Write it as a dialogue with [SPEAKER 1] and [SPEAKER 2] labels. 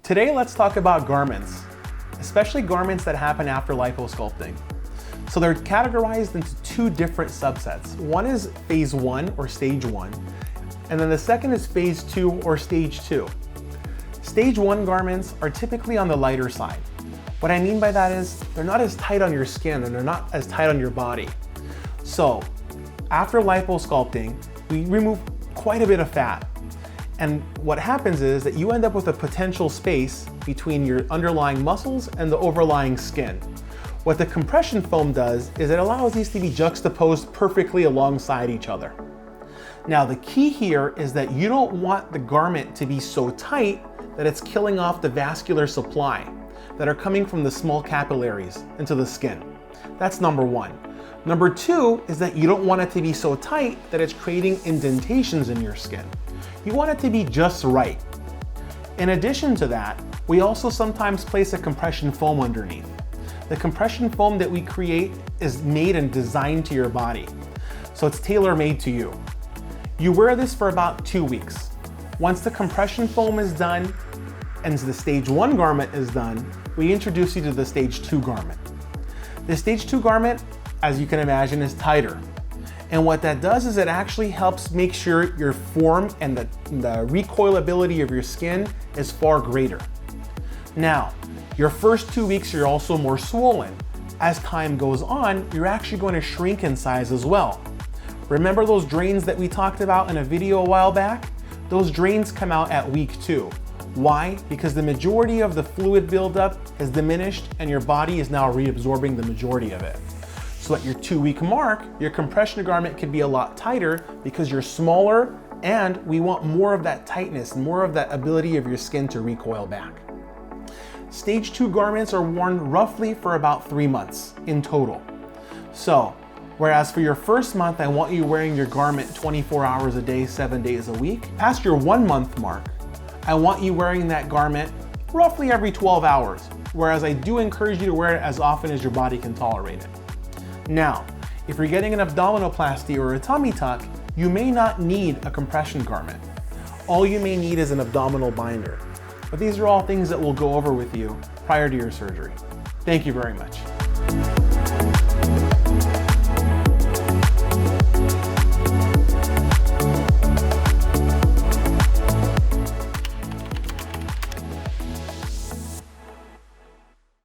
[SPEAKER 1] Today, let's talk about garments, especially garments that happen after liposculpting. So they're categorized into two different subsets. One is phase 1 or stage 1, and then the second is phase 2 or stage 2. Stage 1 garments are typically on the lighter side. What I mean by that is they're not as tight on your skin and they're not as tight on your body. So after liposculpting, we remove quite a bit of fat. And what happens is that you end up with a potential space between your underlying muscles and the overlying skin. What the compression foam does is it allows these to be juxtaposed perfectly alongside each other. Now the key here is that you don't want the garment to be so tight that it's killing off the vascular supply that are coming from the small capillaries into the skin. That's number one. Number two is that you don't want it to be so tight that it's creating indentations in your skin. You want it to be just right. In addition to that, we also sometimes place a compression foam underneath. The compression foam that we create is made and designed to your body, so it's tailor-made to you. You wear this for about 2 weeks. Once the compression foam is done and the stage 1 garment is done, we introduce you to the stage 2 garment. The stage 2 garment, as you can imagine, is tighter. And what that does is it actually helps make sure your form and the recoilability of your skin is far greater. Now, your first 2 weeks you're also more swollen. As time goes on, you're actually going to shrink in size as well. Remember those drains that we talked about in a video a while back? Those drains come out at week 2. Why? Because the majority of the fluid buildup has diminished and your body is now reabsorbing the majority of it. So at your 2-week mark, your compression garment can be a lot tighter because you're smaller and we want more of that tightness and more of that ability of your skin to recoil back. Stage 2 garments are worn roughly for about 3 months in total. So, whereas for your first month, I want you wearing your garment 24 hours a day, 7 days a week, past your 1 month mark, I want you wearing that garment roughly every 12 hours, whereas I do encourage you to wear it as often as your body can tolerate it. Now, if you're getting an abdominoplasty or a tummy tuck, you may not need a compression garment. All you may need is an abdominal binder. But these are all things that we'll go over with you prior to your surgery. Thank you very much.